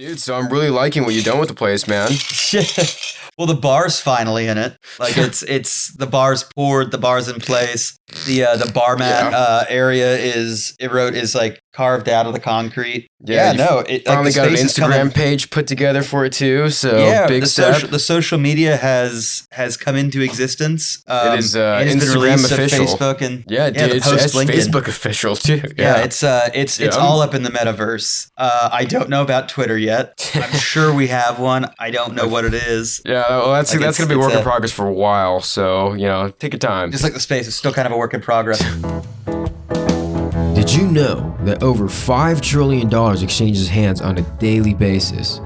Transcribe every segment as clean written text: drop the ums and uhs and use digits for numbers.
Dude, so I'm really liking what you've done with the place, man. Well, the bar's finally in it. Like it's the bar's poured, the bar's in place. The bar mat area is like carved out of the concrete. Yeah, finally got an space Instagram page put together for it too. So big step. The social media has come into existence. It is Instagram official. Facebook and dude, it's Facebook official too. Yeah, it's all up in the metaverse. I don't know about Twitter yet. I'm sure we have one. I don't know what it is. Yeah, well, that's going to be a work in progress for a while. So take your time. Just like the space, it's still kind of a work in progress. Did you know that over $5 trillion exchanges hands on a daily basis?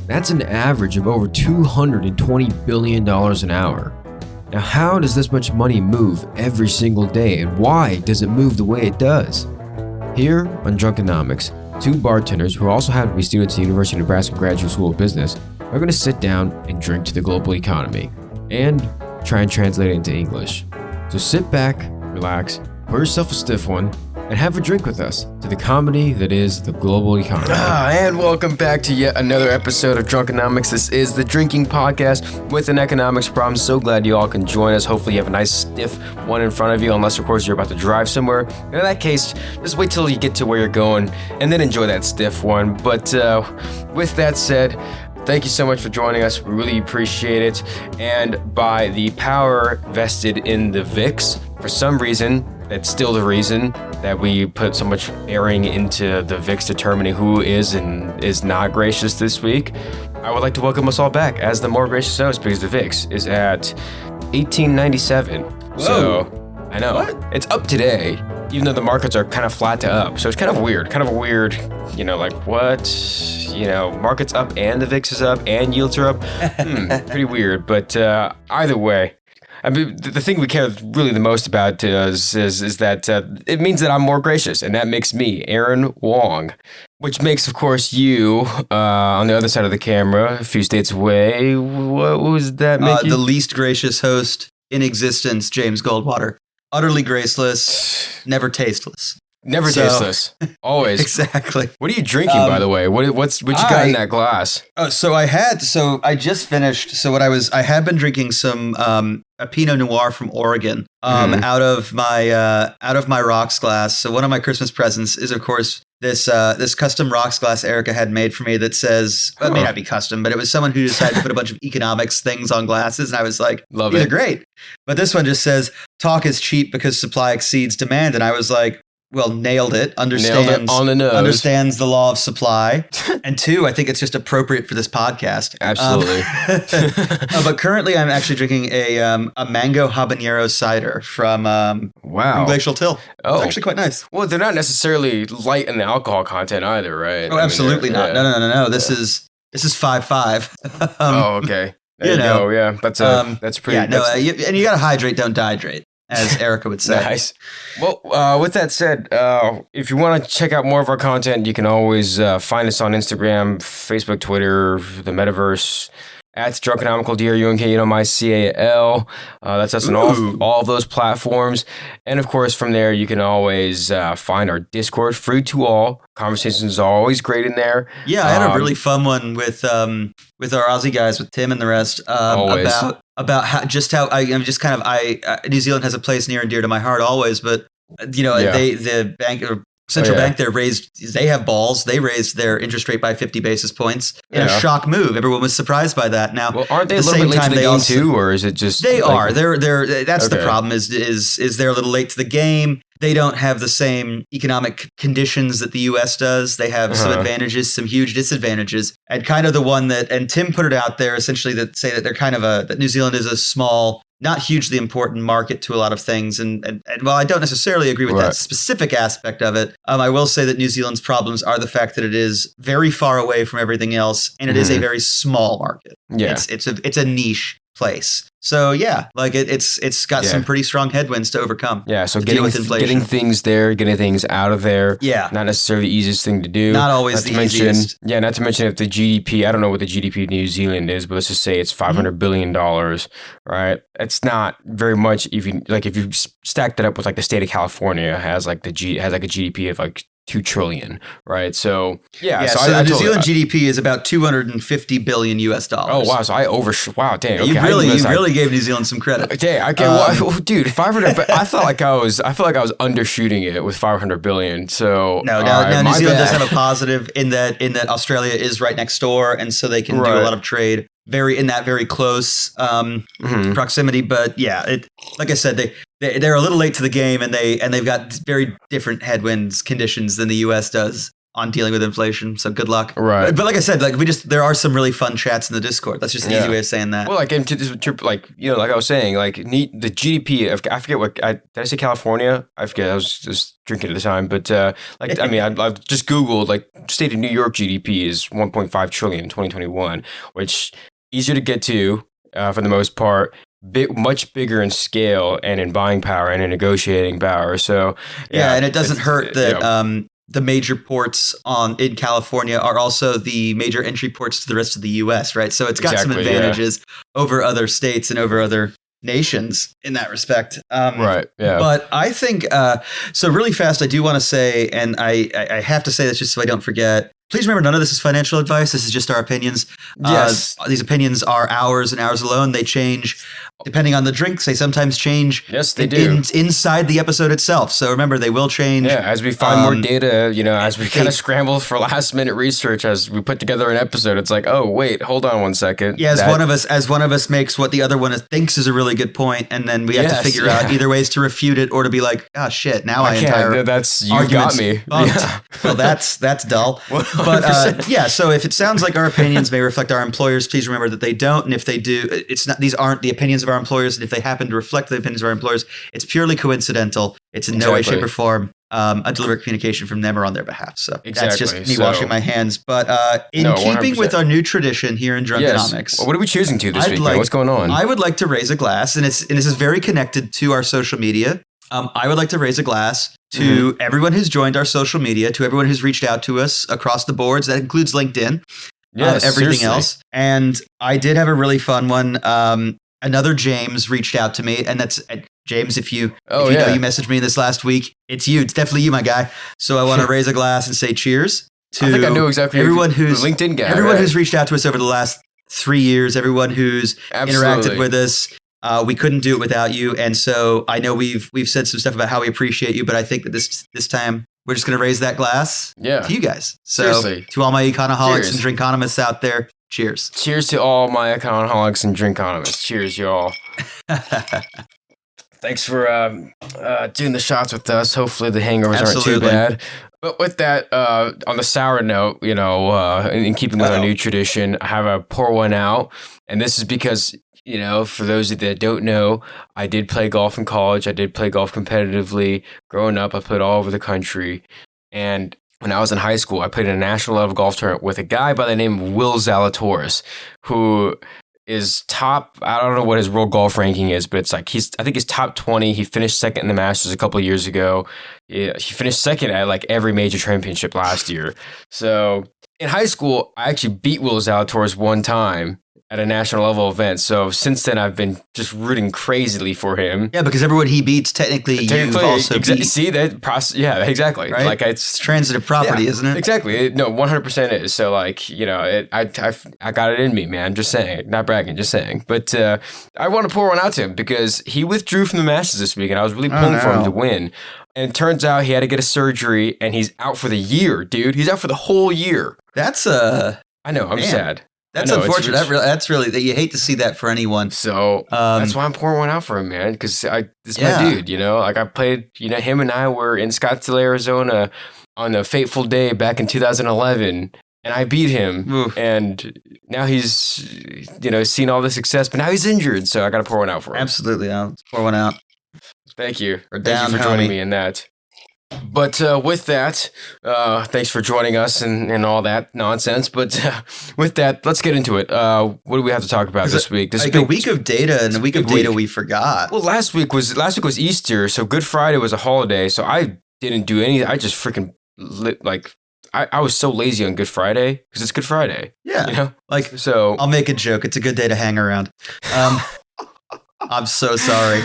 That's an average of over $220 billion an hour. Now, how does this much money move every single day, and why does it move the way it does? Here on Drunkenomics, two bartenders who also happen to be students at the University of Nebraska Graduate School of Business are going to sit down and drink to the global economy and try and translate it into English. So sit back, relax, pour yourself a stiff one, and have a drink with us to the comedy that is the global economy. And welcome back to yet another episode of Drunkenomics. This is the drinking podcast with an economics problem. So glad you all can join us. Hopefully you have a nice stiff one in front of you, unless of course you're about to drive somewhere. In that case, just wait till you get to where you're going and then enjoy that stiff one. But with that said, thank you so much for joining us. We really appreciate it. And by the power vested in the VIX, for some reason, that's still the reason that we put so much bearing into the VIX determining who is and is not gracious this week. I would like to welcome us all back as the more gracious host, because the VIX is at 1897. Whoa. So I know it's up today, even though the markets are kind of flat to up. So it's kind of weird, like what? Markets up and the VIX is up and yields are up. Pretty weird, but either way. I mean, the thing we care really the most about is that it means that I'm more gracious, and that makes me Aaron Wong, which makes, of course, you on the other side of the camera, a few states away. What was that make you? The least gracious host in existence, James Goldwater. Utterly graceless, never tasteless. Never tasteless. Always. Exactly. What are you drinking, by the way? What you got in that glass? Oh, I just finished. So I had been drinking some a Pinot Noir from Oregon out of my rocks glass. So one of my Christmas presents is, of course, this custom rocks glass Erica had made for me that says, well, it may not be custom, but it was someone who decided to put a bunch of economics things on glasses. And I was like, these are great. But this one just says, talk is cheap because supply exceeds demand. And I was like, well, nailed it. Understands on the nose. Understands the law of supply. And two, I think it's just appropriate for this podcast. Absolutely. But currently, I'm actually drinking a mango habanero cider from Glacial Till. Oh, it's actually quite nice. Well, they're not necessarily light in the alcohol content either, right? Oh, absolutely not. Yeah. No. This is 5.5. Oh, okay. There you go. Yeah, that's pretty. Yeah, no, and you got to hydrate, don't dehydrate, as Erica would say. Nice. Well, with that said, if you want to check out more of our content, you can always find us on Instagram, Facebook, Twitter, the Metaverse, at Drunkenomical, DRUNKENOMICAL. That's us on all of those platforms. And of course, from there, you can always find our Discord, free to all. Conversations are always great in there. Yeah, I had a really fun one with our Aussie guys, with Tim and the rest, about how New Zealand has a place near and dear to my heart always, but the bank or central bank there they have balls. They raised their interest rate by 50 basis points in a shock move. Everyone was surprised by that. Now, well, aren't they a little bit late to the game too, or is it just they are? They're that's the problem. Is they're a little late to the game. They don't have the same economic conditions that the U.S. does. They have some advantages, some huge disadvantages, and kind of the one that, and Tim put it out there essentially, that say that they're kind of that New Zealand is a small, not hugely important market to a lot of things. And while I don't necessarily agree with that specific aspect of it, I will say that New Zealand's problems are the fact that it is very far away from everything else, and it is a very small market. Yeah, it's a niche place. So yeah, like it's got some pretty strong headwinds to overcome. Yeah, so getting things there, getting things out of there. Yeah, not necessarily the easiest thing to do. Not always the easiest. Yeah, not to mention if the GDP, I don't know what the GDP of New Zealand is, but let's just say it's $500 billion, right? It's not very much. If you stack that up with like the state of California has a GDP of like 2 trillion, right? So yeah, So New Zealand GDP is about 250 billion US dollars. Oh wow, so wow, dang. Okay, you really gave New Zealand some credit. Dang, okay, dude, 500. But I feel like I was undershooting it with 500 billion. So now New Zealand does have a positive in that Australia is right next door, and so they can do a lot of trade very close proximity. But yeah, like I said, they're a little late to the game, and they've got very different headwinds conditions than the U.S. does on dealing with inflation. So good luck. Right. But like I said, there are some really fun chats in the Discord. That's just an easy way of saying that. Well, like like I was saying, like the GDP of, I forget what did I say California? I forget. I was just drinking at the time, but I've just Googled, like, state of New York GDP is 1.5 trillion in 2021, which easier to get to for the most part. Much bigger in scale and in buying power and in negotiating power. So and it doesn't hurt that the major ports in California are also the major entry ports to the rest of the U.S., right? So it's got some advantages over other states and over other nations in that respect. Right, yeah. But I think, so really fast, I do want to say, and I have to say this just so I don't forget, please remember, none of this is financial advice. This is just our opinions. Yes. These opinions are ours and ours alone. They change depending on the drinks. They sometimes change. Yes, they do. Inside the episode itself. So remember, they will change. Yeah, as we find more data, as we kind of scramble for last minute research, as we put together an episode, it's like, oh, wait, hold on one second. Yeah, as one of us makes what the other one thinks is a really good point, and then we have to figure out either ways to refute it or to be like, oh, shit, now I entire you got me. Yeah. Well, that's dull. But so if it sounds like our opinions may reflect our employers, please remember that they don't. And if they do, these aren't the opinions of our employers. And if they happen to reflect the opinions of our employers, it's purely coincidental. It's in no way, shape, or form a deliberate communication from them or on their behalf. So that's just me washing my hands. But in keeping 100%. With our new tradition here in Drunkenomics, well, what are we choosing to this week? What's going on? I would like to raise a glass, and this is very connected to our social media. I would like to raise a glass to everyone who's joined our social media, to everyone who's reached out to us across the boards. That includes LinkedIn, everything seriously. Else. And I did have a really fun one. Another James reached out to me, and that's James. If you know you messaged me this last week, it's you. It's definitely you, my guy. So I want to raise a glass and say cheers to I think I know exactly everyone who's the LinkedIn guy, everyone who's reached out to us over the last 3 years, everyone who's interacted with us. We couldn't do it without you, and so I know we've said some stuff about how we appreciate you, but I think that this time we're just going to raise that glass to you guys. So seriously. To all my econoholics and drinkonomists out there, cheers! Cheers to all my econoholics and drinkonomists. Cheers, y'all! Thanks for doing the shots with us. Hopefully the hangovers aren't too bad. But with that, on the sour note, in keeping with our new tradition, I have a pour one out, and this is because. For those that don't know, I did play golf in college. I did play golf competitively. Growing up, I played all over the country. And when I was in high school, I played in a national level golf tournament with a guy by the name of Will Zalatoris, who is top, I don't know what his world golf ranking is, but it's like I think he's top 20. He finished second in the Masters a couple of years ago. He finished second at like every major championship last year. So in high school, I actually beat Will Zalatoris one time at a national level event. So since then, I've been just rooting crazily for him. Yeah, because everyone he beats, technically you've also beat. See that process? Yeah, exactly. Right? Like it's transitive property, isn't it? Exactly. No, 100% is. So like, I got it in me, man. Just saying, not bragging, just saying. But I want to pour one out to him because he withdrew from the Masters this week, and I was really pulling for him to win. And it turns out he had to get a surgery, and he's out for the year, dude. He's out for the whole year. That's I know. I'm sad. That's unfortunate. That's really that you hate to see that for anyone. So that's why I'm pouring one out for him, man. Because this is my dude. Like I played. Him and I were in Scottsdale, Arizona, on a fateful day back in 2011, and I beat him. Oof. And now he's seen all the success, but now he's injured. So I got to pour one out for him. Absolutely, I'll pour one out. Thank you. Thank you for joining me in that. But with that, thanks for joining us and all that nonsense. But with that, let's get into it. What do we have to talk about this week? A week of data and a week of data we forgot. Well, last week was Easter, so Good Friday was a holiday. So I didn't do anything. I just freaking I was so lazy on Good Friday because it's Good Friday. Yeah, so I'll make a joke. It's a good day to hang around. I'm so sorry.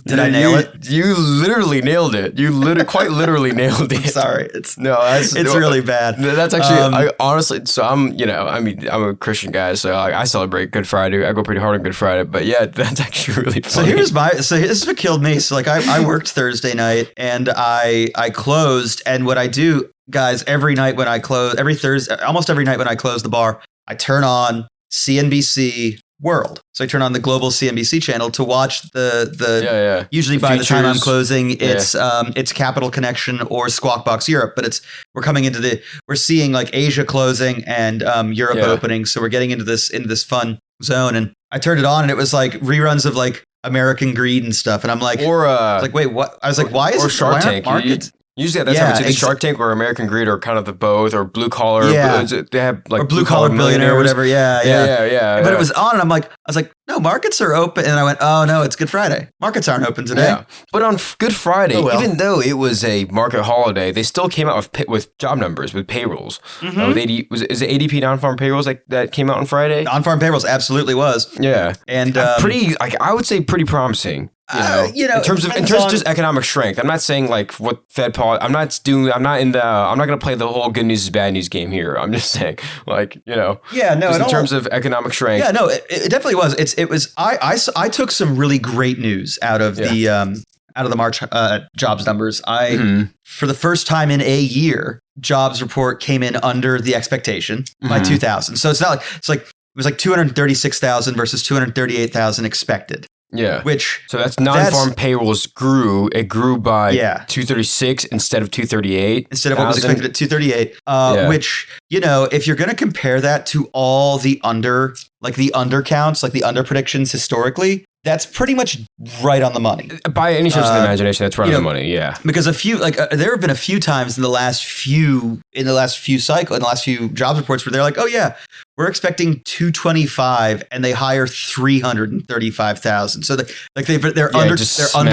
Did I nail it? You literally nailed it. You quite literally nailed it. I'm sorry. It's really bad. That's actually, I honestly, so I'm a Christian guy, so I celebrate Good Friday. I go pretty hard on Good Friday, but yeah, that's actually really funny. So this is what killed me. So like I worked Thursday night and I closed, and what I do, guys, every night when I close, almost every night when I close the bar, I turn on CNBC World. So I turn on the global CNBC channel to watch the usually by features. The time I'm closing, it's Capital Connection or Squawk Box Europe, but we're seeing like Asia closing and Europe opening. So we're getting into this fun zone. And I turned it on and it was like reruns of like American Greed and stuff. And I'm like, wait, what? I was like, why is it Shark Tank? Markets? Usually that's how it's Shark Tank or American Greed or kind of the both, or blue collar. Yeah. They have like or blue collar billionaire or whatever. Yeah. But it was on, and I was like, no, markets are open. And I went, oh no, it's Good Friday. Markets aren't open today. Yeah. But on Good Friday, even though it was a market holiday, they still came out with job numbers, with payrolls. Mm-hmm. Is it ADP non-farm payrolls that came out on Friday? Non-farm payrolls absolutely was. Yeah. And I would say pretty promising. In terms of just economic strength. I'm not saying like what Fed policy. I'm not going to play the whole good news is bad news game here. I'm just saying like, in terms of economic strength. Yeah, no, it definitely was. I took some really great news out of the March jobs numbers. For the first time in a year, jobs report came in under the expectation by 2,000. So it's not like it was like 236,000 versus 238,000 expected. Yeah. So that's non-farm payrolls grew. It grew by 236 instead of 238. Instead of what was expected at 238. Which, if you're going to compare that to all the under counts, like the under predictions historically, that's pretty much right on the money. By any stretch of the imagination, that's right on the money. Yeah. Because there have been a few times in the last few jobs reports where they're like, oh yeah, we're expecting 225, and they hire 335,000. So they're under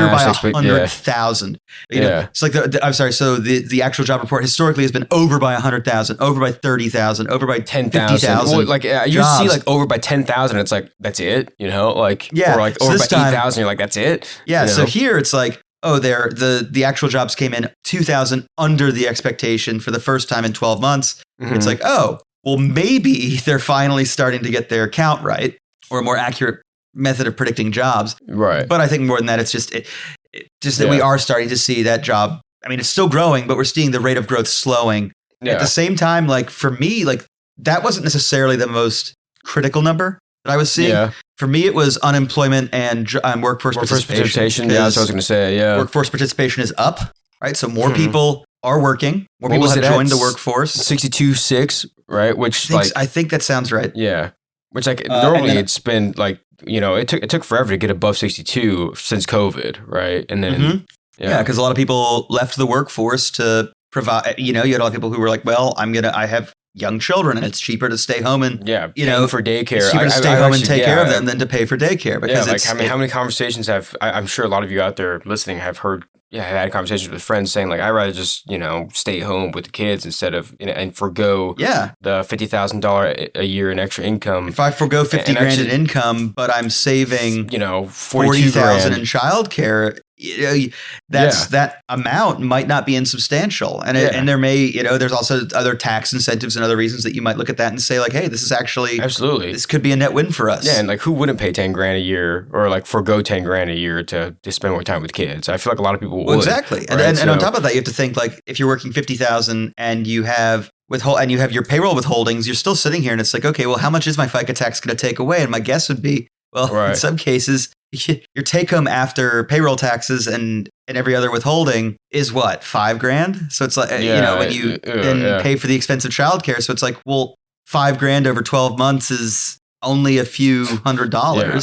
by 100,000. It's like I'm sorry. So the actual job report historically has been over by 100,000, over by 30,000, over by 10,000. You see like over by 10,000. It's like that's it. Or like over by 8,000. You're like that's it. Yeah. So here it's like, oh, the actual jobs came in 2,000 under the expectation for the first time in 12 months. Mm-hmm. It's like, oh, well, maybe they're finally starting to get their count right, or a more accurate method of predicting jobs. Right. But I think more than that, it's just that we are starting to see that job. I mean, it's still growing, but we're seeing the rate of growth slowing. Yeah. At the same time, like for me, like that wasn't necessarily the most critical number that I was seeing. Yeah. For me, it was unemployment and workforce participation. Yeah, that's what I was going to say. Yeah. Workforce participation is up, right? So more people are working. More people have joined the workforce. 62.6, right? Which I think that sounds right. Yeah. Which normally it's been like, it took forever to get above 62 since COVID, right? And then because a lot of people left the workforce to provide. You had a lot of people who were like, well, I have young children and it's cheaper to stay home and paying for daycare. It's cheaper to stay home and take care of them than to pay for daycare, because how many conversations I'm sure a lot of you out there listening have heard. Yeah, I had conversations with friends saying like, I'd rather just, stay home with the kids instead of, and forgo the $50,000 a year in extra income. If I forgo 50 grand in income, but I'm saving, 40,000 in childcare, that amount might not be insubstantial. And and there may, there's also other tax incentives and other reasons that you might look at that and say like, hey, this is actually absolutely, this could be a net win for us. Yeah. And like, who wouldn't pay 10 grand a year or like forgo 10 grand a year to spend more time with kids? I feel like a lot of people would. Well, exactly. Right? And on top of that, you have to think like if you're working 50,000 and you have your payroll withholdings, you're still sitting here and it's like, okay, well, how much is my FICA tax going to take away? And my guess would be, well, in some cases, your take home after payroll taxes and every other withholding is what, $5,000? So it's like, when you pay for the expensive childcare. So it's like, well, $5,000 over 12 months is only a few $100. Yeah.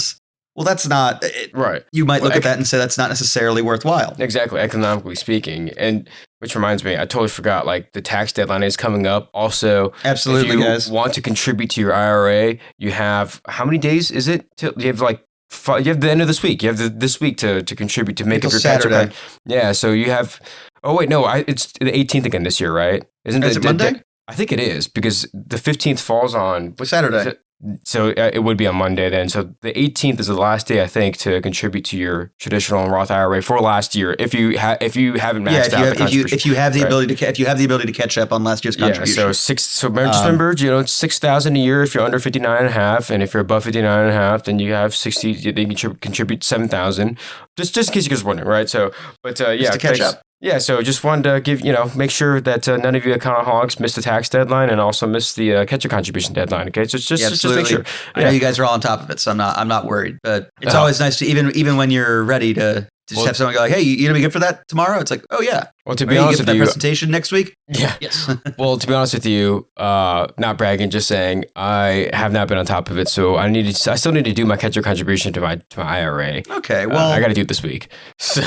Well, that's not right. You might look at that and say that's not necessarily worthwhile. Exactly, economically speaking. And which reminds me, I totally forgot, like the tax deadline is coming up. Also, absolutely, if you guys want to contribute to your IRA, you have, how many days is it? You have like, you have the end of this week. You have this week to contribute to make up your Saturday. Tax. Yeah, so you have, oh wait, no, it's the 18th again this year, right? Is it Monday? I think it is, because the 15th falls on... Saturday. So it would be on Monday then. So the 18th is the last day, I think, to contribute to your traditional Roth IRA for last year. If you haven't maxed out the contribution, if you have the ability to catch up on last year's contribution. Yeah. So just remember, it's $6,000 a year if you're under 59.5, and if you're above 59.5, then you have 60. They can contribute 7,000. Just in case you guys wondering, right? So, but just to catch up. Yeah, so just wanted to make sure that none of you economics missed the tax deadline and also missed the catch-up contribution deadline. Okay, just make sure. I know you guys are all on top of it, so I'm not worried. But it's always nice to even when you're ready to just have someone go like, "Hey, you gonna be good for that tomorrow?" It's like, "Oh yeah." Well, to be honest with you, presentation next week. Yeah. Yes. Well, to be honest with you, not bragging, just saying, I have not been on top of it, so I still need to do my catch-up contribution to my IRA. Okay. Well, I got to do it this week. So,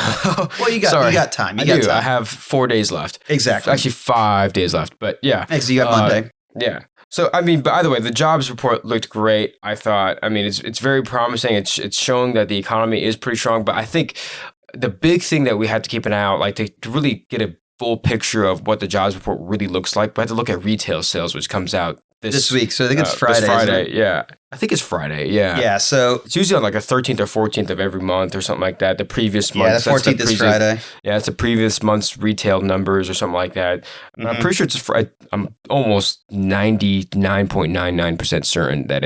well, you got time. I have 4 days left. Exactly. Actually, 5 days left. But yeah. Next, you got Monday. Yeah. So, I mean, by the way, the jobs report looked great. I thought, it's very promising. It's showing that the economy is pretty strong. But I think the big thing that we had to keep an eye out, like to really get a full picture of what the jobs report really looks like, we had to look at retail sales, which comes out this week. So I think it's Friday. This Friday, yeah. I think it's Friday, yeah. Yeah, so it's usually on like a 13th or 14th of every month or something like that. The previous month. Yeah, the 14th is Friday. Yeah, it's the previous month's retail numbers or something like that. Mm-hmm. I'm pretty sure I'm almost 99.99% certain that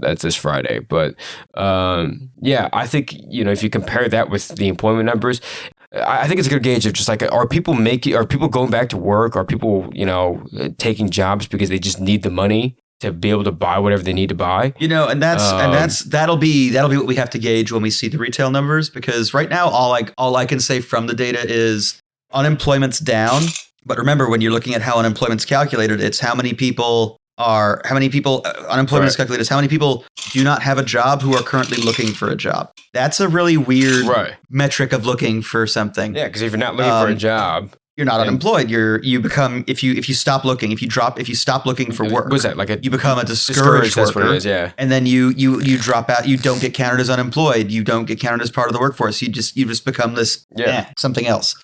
that's this Friday. But yeah, I think, if you compare that with the employment numbers, I think it's a good gauge of just like, are people going back to work? Are people, taking jobs because they just need the money to be able to buy whatever they need to buy? And that'll be what we have to gauge when we see the retail numbers, because right now all I can say from the data is unemployment's down. But remember, when you're looking at how unemployment's calculated, it's unemployment is calculated as how many people do not have a job who are currently looking for a job. That's a really weird metric of looking for something. Yeah, because if you're not looking for a job, you're not unemployed. You become, if you stop looking, if you stop looking for work. Was that you become a discouraged worker? That's what it is, yeah. And then you drop out. You don't get counted as unemployed. You don't get counted as part of the workforce. You just become this something else.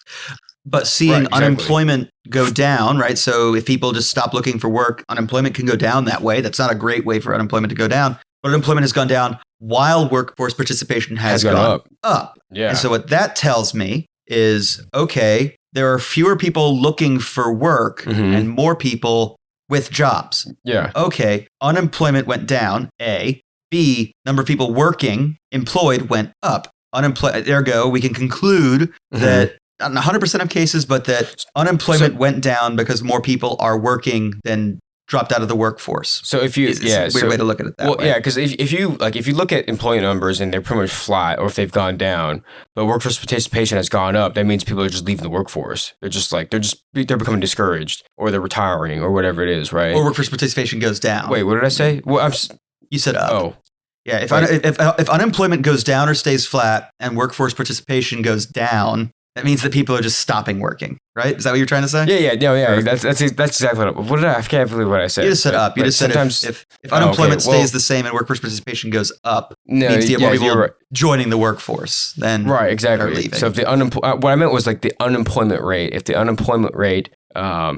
But seeing unemployment go down, right? So if people just stop looking for work, unemployment can go down that way. That's not a great way for unemployment to go down. But unemployment has gone down while workforce participation has gone up. Yeah. And so what that tells me is, okay, there are fewer people looking for work and more people with jobs. Yeah. Okay, unemployment went down, A. B, number of people employed went up. Ergo, we can conclude that, not in 100% of cases, but that unemployment went down because more people are working than dropped out of the workforce. So if you, it's a weird way to look at it that way. Yeah, because if you look at employment numbers and they're pretty much flat, or if they've gone down, but workforce participation has gone up, that means people are just leaving the workforce. They're becoming discouraged, or they're retiring, or whatever it is, right? Or workforce participation goes down. Wait, what did I say? Well, you said up. Oh. Yeah, if unemployment goes down or stays flat and workforce participation goes down, that means that people are just stopping working, right? Is that what you're trying to say? Yeah. That's exactly what I can't believe what I said. You just said up. You just said if unemployment stays the same and workforce participation goes up, means you have more people joining the workforce than exactly. are leaving. So if what I meant was like the unemployment rate. If the unemployment rate, now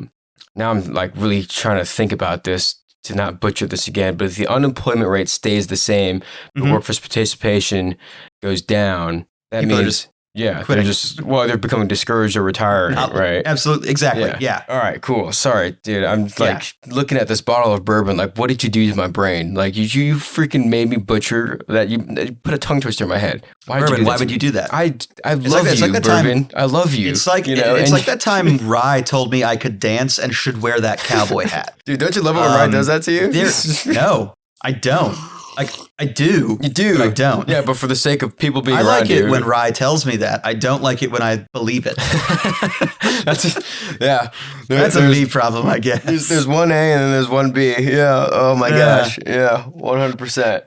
I'm like really trying to think about this to not butcher this again, but if the unemployment rate stays the same, but workforce participation goes down, that means. Yeah, they're becoming discouraged or retiring, right? Absolutely, exactly. Yeah. All right, cool. Sorry, dude. I'm looking at this bottle of bourbon. Like, what did you do to my brain? Like, you freaking made me butcher that. You put a tongue twister in my head. Why would you do that? I love you, bourbon. I love you. It's like it's like that time Rye told me I could dance and should wear that cowboy hat. Dude, don't you love it when Rye does that to you? No, I don't. I do. You do. But I don't. Yeah, but for the sake of people being around you. I like it when Rye tells me that. I don't like it when I believe it. That's a me problem, I guess. There's one A and then there's one B. Yeah. Oh my gosh. Yeah. 100%.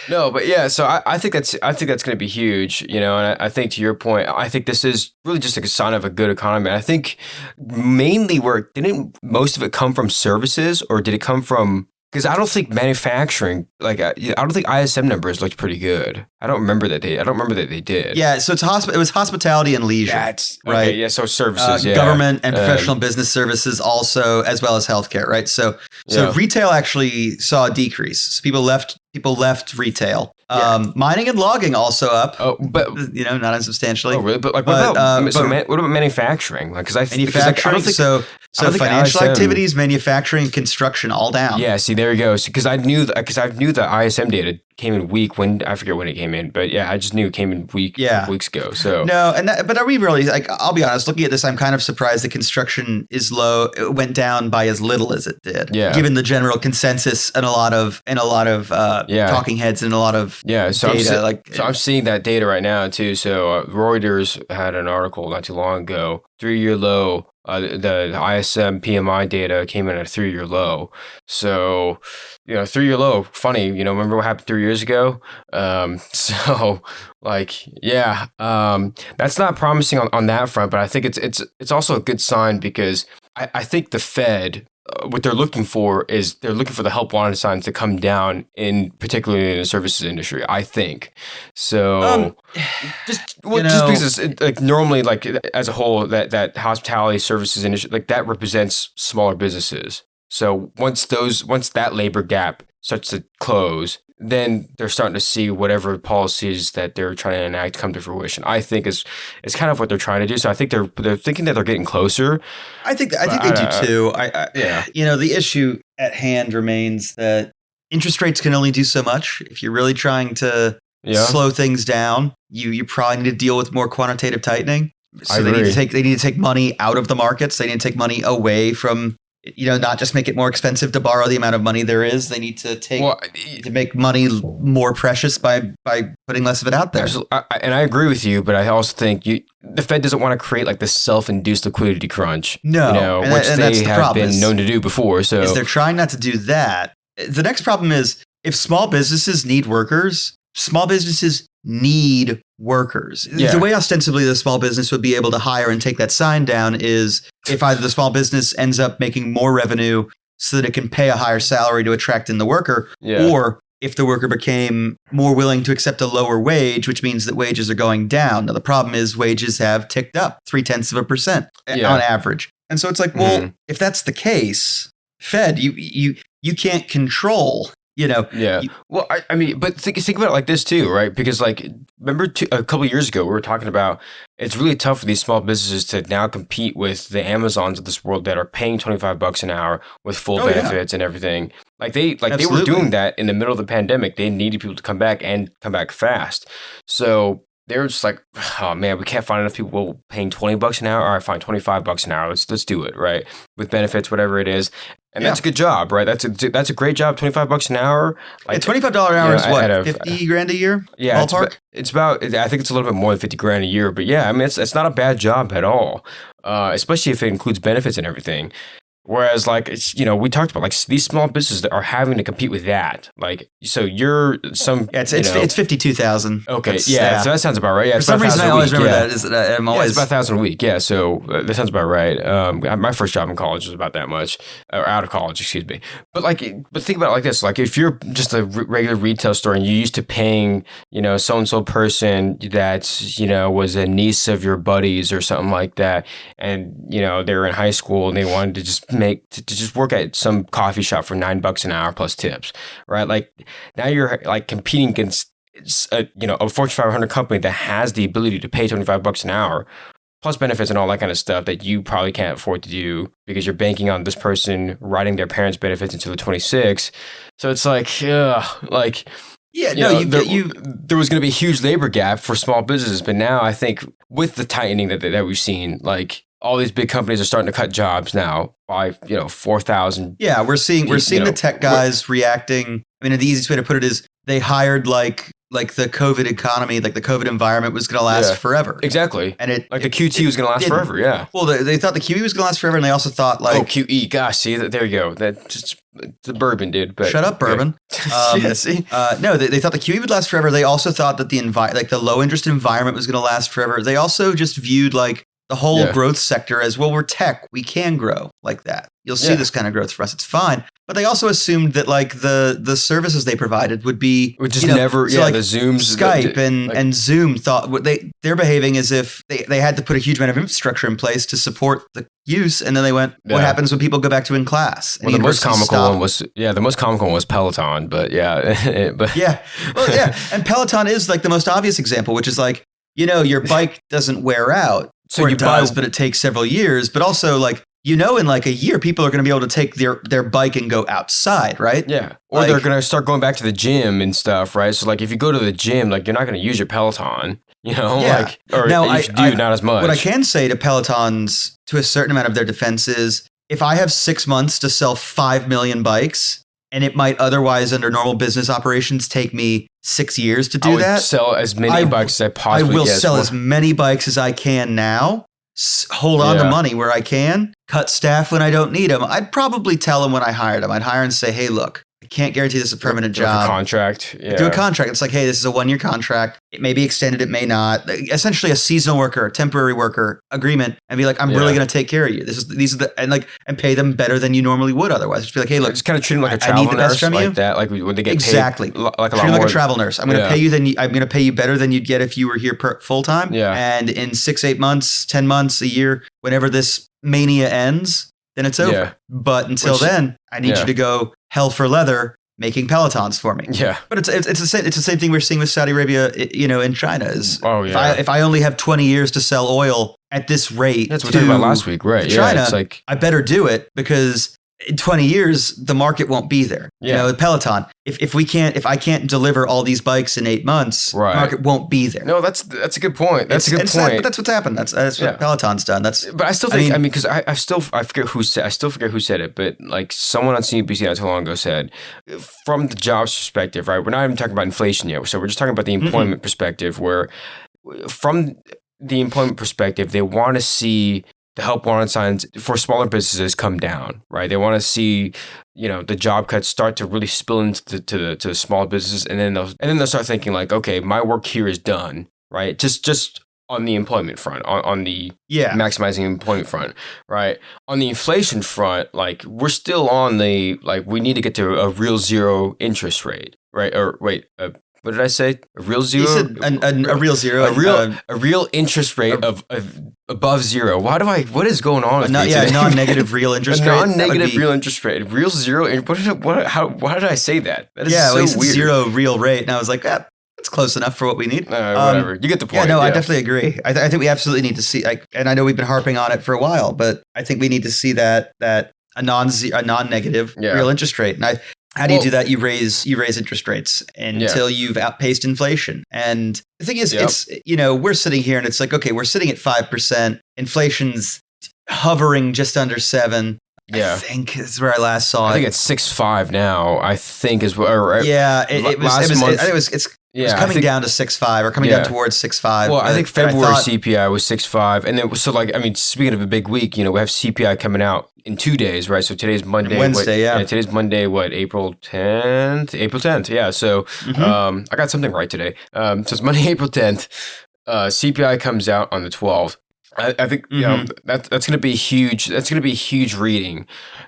No, but yeah. So I think that's going to be huge. And I think to your point, I think this is really just like a sign of a good economy. I think mainly didn't most of it come from services, or did it come from Because I don't think manufacturing, like, I don't think ISM numbers looked pretty good. I don't remember that they did. Yeah, so it was hospitality and leisure. That's right. Okay, yeah, so services, government and professional business services also, as well as healthcare, right? So retail actually saw a decrease. So people left retail. Mining and logging also up. Oh, but not unsubstantially. Oh, really? But like, what about manufacturing? Like, manufacturing. So financial activities, manufacturing, construction, all down. Yeah. See, there you go. Because I knew the ISM data came in weak when I forget when it came in, but yeah, I just knew it came in weeks ago. So no, but are we really like? I'll be honest. Looking at this, I'm kind of surprised the construction is low. It went down by as little as it did. Yeah. Given the general consensus and a lot of talking heads and a lot of data. I'm seeing that data right now too. So Reuters had an article not too long ago. 3-year low. The ISM PMI data came in at a 3-year low. So, 3-year low, funny, remember what happened 3 years ago? That's not promising on that front, but I think it's also a good sign because I think the Fed, what they're looking for is they're looking for the help wanted signs to come down particularly in the services industry, I think. So just because it's like normally, like as a whole, that hospitality services industry, like that represents smaller businesses. So once that labor gap starts to close, then they're starting to see whatever policies that they're trying to enact come to fruition. I think is kind of what they're trying to do. So I think they're thinking that they're getting closer. I think they do too. The issue at hand remains that interest rates can only do so much. If you're really trying to slow things down, you probably need to deal with more quantitative tightening. So they need to take money out of the markets. They need to take money away from. Not just make it more expensive to borrow the amount of money there is. They need to make money more precious by putting less of it out there. And I agree with you, but I also think the Fed doesn't want to create like this self-induced liquidity crunch. No, which they have been known to do before. So they're trying not to do that. The next problem is if small businesses need workers, small businesses need workers. Yeah. The way ostensibly the small business would be able to hire and take that sign down is if either the small business ends up making more revenue so that it can pay a higher salary to attract in the worker, or if the worker became more willing to accept a lower wage, which means that wages are going down. Now, the problem is wages have ticked up 0.3% on average. And so it's like, well, if that's the case, Fed, you can't control. Well, I mean, but think about it like this too, right? Because like, remember a couple of years ago, we were talking about it's really tough for these small businesses to now compete with the Amazons of this world that are paying $25 an hour with full benefits and everything. They were doing that in the middle of the pandemic. They needed people to come back and come back fast. So they were just like, oh man, we can't find enough people paying $20 an hour. All right, fine, $25 an hour. Let's do it, right? With benefits, whatever it is. And that's a good job, right? That's a great job. $25 an hour. Like $25 an hour is what? $50,000 a year? Yeah, ballpark. It's about. I think it's a little bit more than $50,000 a year. But yeah, I mean, it's not a bad job at all. Especially if it includes benefits and everything. Whereas, we talked about these small businesses that are having to compete with that. So you're some. Yeah, it's 52,000. Okay, so that sounds about right. Yeah, for some reason I always remember that. I'm always it's about 1,000 a week. Yeah, so that sounds about right. My first job in college was about that much, or out of college, excuse me. But think about it like this: if you're just a regular retail store and you're used to paying, so and so person that was a niece of your buddies or something like that, and they were in high school and they wanted to just just work at some coffee shop for $9 an hour plus tips, right? Now you're competing against a Fortune 500 company that has the ability to pay $25 an hour plus benefits and all that kind of stuff that you probably can't afford to do because you're banking on this person writing their parents' benefits until they're 26. So it's there was going to be a huge labor gap for small businesses, but now I think with the tightening that we've seen, all these big companies are starting to cut jobs now by 4,000. Yeah, we're seeing the tech guys reacting. I mean, the easiest way to put it is they hired the COVID economy, the COVID environment was going to last forever. Exactly. And the QT was going to last forever. Yeah. Well, they thought the QE was going to last forever, and they also thought QE. Gosh, see, there you go. That's the bourbon, dude. But shut up, bourbon. See. No, they thought the QE would last forever. They also thought that the low interest environment was going to last forever. They also just viewed the whole growth sector as, well, we're tech. We can grow like that. You'll see this kind of growth for us. It's fine. But they also assumed that like the services they provided would be Which is never, so like the Zooms, Skype and Zoom thought they're behaving as if they had to put a huge amount of infrastructure in place to support the use, and then they went, what happens when people go back to in class? And well, the most comical one was Peloton, but and Peloton is like the most obvious example, which is like, your bike doesn't wear out, so or it does, but it takes several years, but also like, in like a year, people are going to be able to take their bike and go outside, right? Yeah. Or they're going to start going back to the gym and stuff, right? So like if you go to the gym, like you're not going to use your Peloton, like, or now, if you do, not as much. What I can say to Pelotons, to a certain amount of their defense is, if I have 6 months to sell 5 million bikes, and it might otherwise, under normal business operations, take me 6 years to do that. Sell as many bikes as I possibly can. I will sell as many bikes as I can now. Hold on to money where I can, cut staff when I don't need them. I'd probably tell them when I hired them. I'd hire and say, hey, look, I can't guarantee this is a permanent job. Do a contract. Yeah. Do a contract. It's like, hey, this is a 1-year contract. It may be extended. It may not. Essentially a seasonal worker, a temporary worker agreement, and be like, I'm really going to take care of you. These are the, and pay them better than you normally would otherwise. Just be like, hey, look, just kind of treat them like a travel nurse, like that. Like when they get exactly paid, like a lot treat them more. like a travel nurse. I'm going to pay you I'm going to pay you better than you'd get if you were here full time. Yeah. And in 6, 8 months, 10 months, a year, whenever this mania ends, then it's over. Yeah. But until then, I need you to go hell for leather making Pelotons for me. Yeah. But it's the same thing we're seeing with Saudi Arabia, in China is, if I only have 20 years to sell oil at this rate, that's what we talked about last week, right? China, it's like, I better do it, because in 20 years, the market won't be there. Yeah. Peloton, if I can't deliver all these bikes in 8 months, the market won't be there. No, that's a good point. That's a good point. But that's what's happened. That's what Peloton's done. But I still think, because I forget who said it, but like someone on CNBC not too long ago said, from the jobs perspective, right? We're not even talking about inflation yet. So we're just talking about the employment perspective, where from the employment perspective, they want to see the help wanted signs for smaller businesses come down, right? They want to see, the job cuts start to really spill into to small businesses, and then they'll start thinking like, okay, my work here is done, right? Just on the employment front, on the maximizing employment front, right? On the inflation front, like we're still on the we need to get to a real zero interest rate, right? Or wait. What did I say? A real zero? You said a real zero. A real interest rate of above zero. What is going on with me today? Non-negative real interest rate. Non-negative real interest rate. Real zero. Why did I say that? That is so weird. Zero real rate. And I was like, that's close enough for what we need. Whatever. You get the point. I definitely agree. I think we absolutely need to see, and I know we've been harping on it for a while, but I think we need to see that a non-negative real interest rate. And how do you do that? You raise interest rates until you've outpaced inflation. And the thing is, it's, we're sitting here and it's like, okay, we're sitting at 5%. Inflation's hovering just under 7%. Yeah. I think is where I last saw it. I think it's 6.5 now, I think is where. Yeah. It was coming down to 6.5 or coming down towards 6.5. Well, I think February CPI was 6.5. And then, speaking of a big week, we have CPI coming out in 2 days, right? So today's Monday. Wednesday, today's Monday, April 10th? April 10th, yeah. So I got something right today. So it's Monday, April 10th. CPI comes out on the 12th. I think that's going to be huge. That's going to be a huge reading,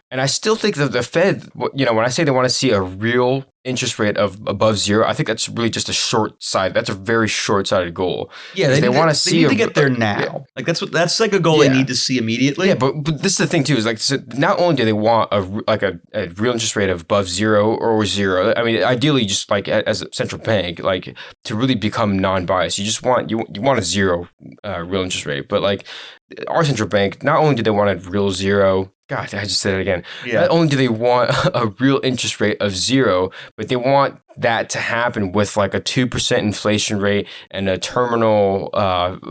and I still think that the Fed, when I say they want to see a real interest rate of above zero, I think that's really just a short side. That's a very short-sighted goal. Yeah, they want to see. They need to get there now. That's like a goal they need to see immediately. Yeah, but this is the thing too. Is so not only do they want a real interest rate of above zero or zero. I mean, ideally, just as a central bank, to really become non-biased, you just want you want a zero real interest rate. But our central bank, not only do they want a real zero. God, I just said it again. Yeah. Not only do they want a real interest rate of zero, but they want that to happen with a 2% inflation rate and a terminal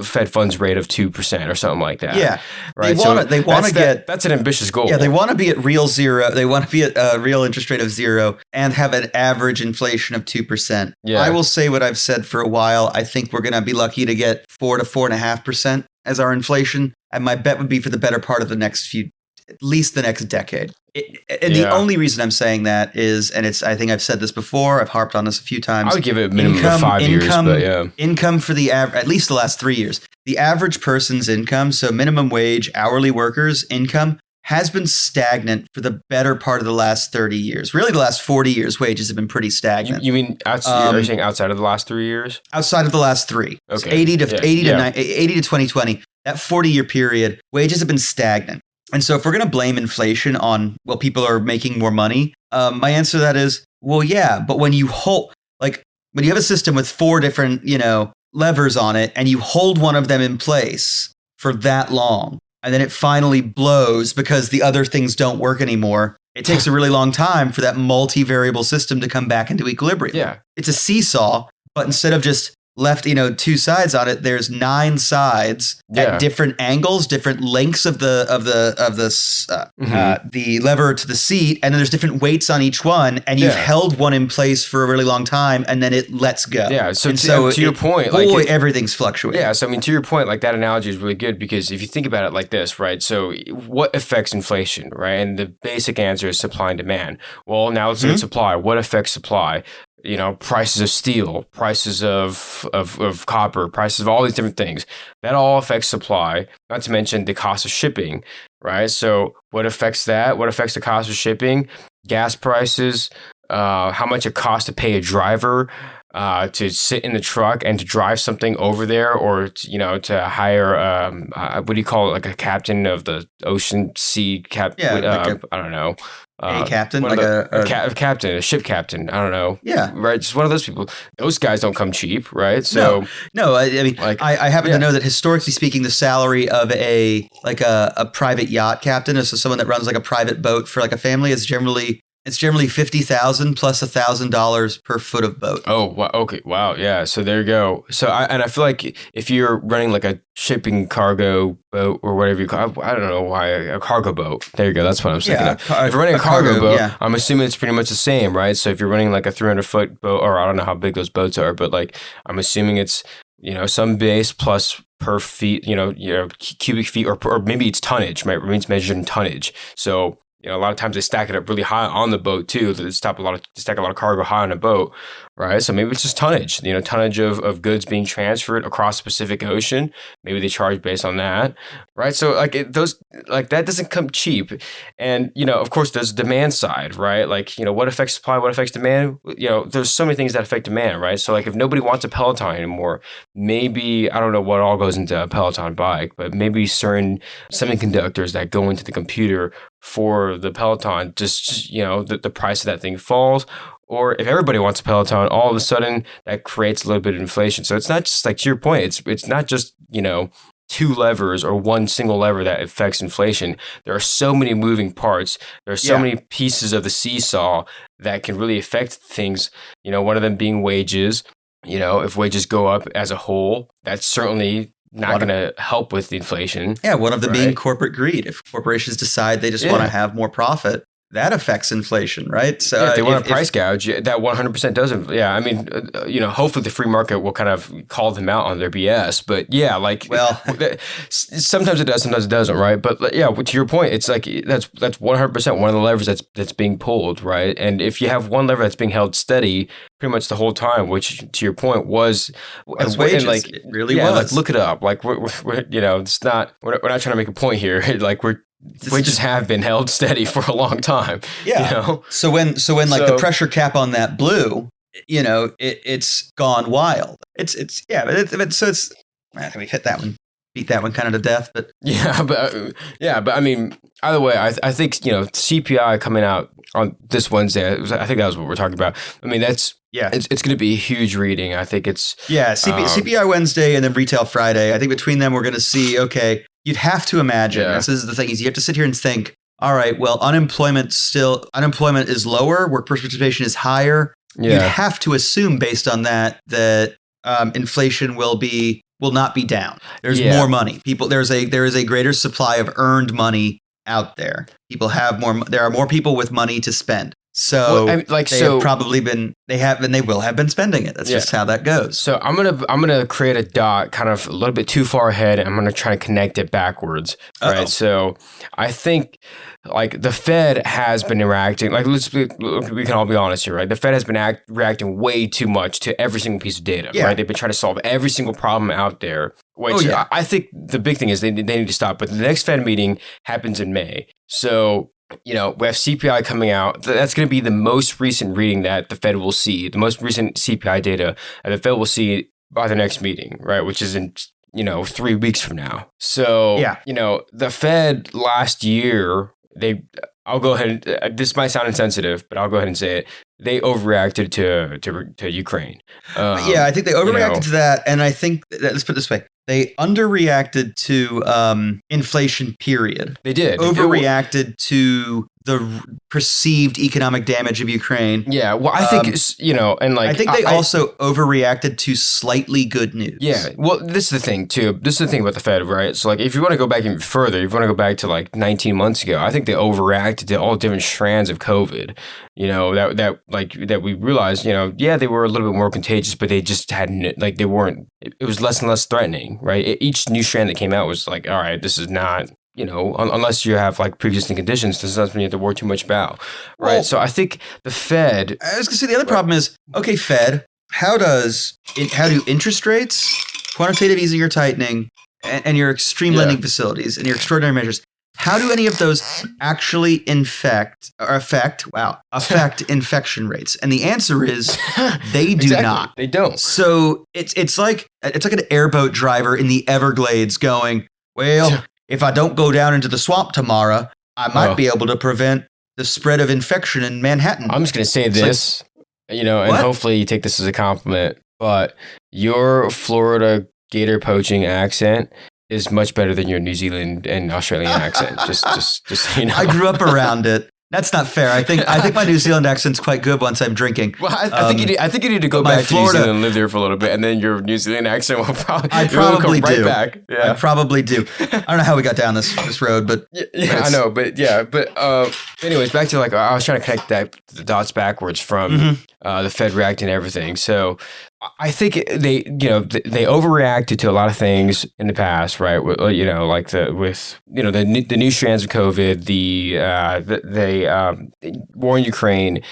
Fed funds rate of 2% or something like that. Yeah, right. They want to get that's an ambitious goal. Yeah, they want to be at real zero. They want to be at a real interest rate of zero and have an average inflation of 2%. Yeah. I will say what I've said for a while. I think we're going to be lucky to get 4 to 4.5% as our inflation, and my bet would be for the better part of at least the next decade. The only reason I'm saying that is, and I think I've said this before, I've harped on this a few times. I would give it a minimum of 5 years, but yeah. Income for at least the last 3 years. The average person's income, so minimum wage, hourly workers' income, has been stagnant for the better part of the last 30 years. Really, the last 40 years, wages have been pretty stagnant. You mean are you saying outside of the last 3 years? Outside of the last three. Okay. So 80 to 2020, that 40-year period, wages have been stagnant. And so if we're going to blame inflation on, well, people are making more money, my answer to that is, well, yeah, but when you when you have a system with 4 different, levers on it, and you hold one of them in place for that long, and then it finally blows because the other things don't work anymore, it takes a really long time for that multivariable system to come back into equilibrium. Yeah. It's a seesaw, but instead of just left, 2 sides on it, there's 9 sides at different angles, different lengths of the lever to the seat, and then there's different weights on each one, and you've held one in place for a really long time, and then it lets go. Yeah. So to your point, everything's fluctuating. Yeah. So to your point, that analogy is really good, because if you think about it like this, right? So what affects inflation, right? And the basic answer is supply and demand. Well, now let's look at supply. What affects supply? Prices of steel, prices of copper, prices of all these different things. That all affects supply, not to mention the cost of shipping, right? So what affects that? What affects the cost of shipping? Gas prices, how much it costs to pay a driver to sit in the truck and to drive something over there, or to hire what do you call it, like a captain of the ocean sea captain? I don't know. A captain, a captain, a ship captain. I don't know. Yeah, right. Just one of those people. Those guys don't come cheap, right? So no. I mean, I happen to know that historically speaking, the salary of a private yacht captain, so someone that runs like a private boat for like a family, is generally $50,000 plus $1,000 per foot of boat. Oh, wow. Okay. Wow. Yeah. So there you go. So I feel like if you're running like a shipping cargo boat or whatever you call it, I don't know why, a cargo boat. There you go. That's what I'm thinking of. If you're running a cargo boat, I'm assuming it's pretty much the same, right? So if you're running like a 300-foot boat, or I don't know how big those boats are, but I'm assuming it's, some base plus per feet, cubic feet, or maybe it's tonnage, right? It means measured in tonnage. So a lot of times they stack it up really high on the boat too. They stack a lot of cargo high on a boat, right? So maybe it's just tonnage, tonnage of goods being transferred across the Pacific Ocean. Maybe they charge based on that, right? So that doesn't come cheap. And, of course, there's the demand side, right? What affects supply, what affects demand? There's so many things that affect demand, right? So if nobody wants a Peloton anymore, maybe, I don't know what all goes into a Peloton bike, but maybe certain semiconductors that go into the computer for the Peloton, just, the price of that thing falls. Or if everybody wants a Peloton, all of a sudden that creates a little bit of inflation. So it's not just to your point, it's not just, 2 levers or one single lever that affects inflation. There are so many moving parts. There are so many pieces of the seesaw that can really affect things. One of them being wages. If wages go up as a whole, that's certainly not going to help with the inflation. Yeah, one of them being corporate greed. If corporations decide they just want to have more profit, that affects inflation, right? So if they want to price gouge, that 100% doesn't. Yeah, I mean, hopefully the free market will kind of call them out on their BS. But sometimes it does, sometimes it doesn't, right? But to your point, it's that's 100% one of the levers that's being pulled, right? And if you have one lever that's being held steady pretty much the whole time, which to your point was wages, it really was. Look it up. We're it's not. We're not trying to make a point here. We just have been held steady for a long time. Yeah. So when the pressure cap on that blew, it's gone wild. It's we hit that one, beat that one kind of to death, but but I mean, either way, I think CPI coming out on this Wednesday. I think that was what we're talking about. I mean, that's. Yeah, it's going to be a huge reading. I think it's CPI Wednesday and then Retail Friday. I think between them we're going to see. Okay, you'd have to imagine. This is the thing: is you have to sit here and think. All right, well, unemployment is lower. Workforce participation is higher. Yeah. You'd have to assume based on that inflation will not be down. There's more money. There is a greater supply of earned money out there. People have more. There are more people with money to spend. So have probably been, they have, and they will have been spending it. That's just how that goes. So I'm gonna create a dot kind of a little bit too far ahead, and I'm gonna try to connect it backwards. Uh-oh. Right. So I think the Fed has been reacting. We can all be honest here, right? The Fed has been reacting way too much to every single piece of data. Yeah. Right. They've been trying to solve every single problem out there. which I think the big thing is they need to stop. But the next Fed meeting happens in May. So, we have CPI coming out. That's going to be the most recent reading that the Fed will see, the most recent CPI data that the Fed will see by the next meeting, right? Which is in 3 weeks from now. So, the Fed last year, I'll go ahead and, this might sound insensitive, but I'll go ahead and say it. They overreacted to Ukraine. I think they overreacted to that. And I think, let's put it this way, they underreacted to inflation, period. They did. Overreacted to the perceived economic damage of Ukraine. Yeah, well, I think, I think they also overreacted to slightly good news. Yeah, well, this is the thing, too. This is the thing about the Fed, right? So, if you want to go back even further, if you want to go back to, 19 months ago, I think they overreacted to all different strands of COVID. That we realized, they were a little bit more contagious, but they just hadn't, they weren't, it was less and less threatening, right? Each new strand that came out was all right, this is not, unless you have pre-existing conditions, this doesn't mean you have to worry too much about, right? Well, so I think the Fed. I was going to say the other problem is, okay, Fed, how do interest rates, quantitative easing or tightening, and your extreme lending facilities and your extraordinary measures, how do any of those actually affect infection rates? And the answer is they do not. They don't. So it's like an airboat driver in the Everglades going, well, if I don't go down into the swamp tomorrow, I might be able to prevent the spread of infection in Manhattan. I'm just going to say this, and hopefully you take this as a compliment, but your Florida gator poaching accent is much better than your New Zealand and Australian accent. Just so you know. I grew up around it. That's not fair. I think my New Zealand accent's quite good once I'm drinking. Well, I think you need to go back to New Zealand and live there for a little bit, and then your New Zealand accent will probably come right back. Yeah. I probably do. I don't know how we got down this road, but yeah, I know, but anyways, back to I was trying to connect the dots backwards from the Fed reacting to everything. So I think they overreacted to a lot of things in the past, right? With the new strands of COVID, the war in Ukraine,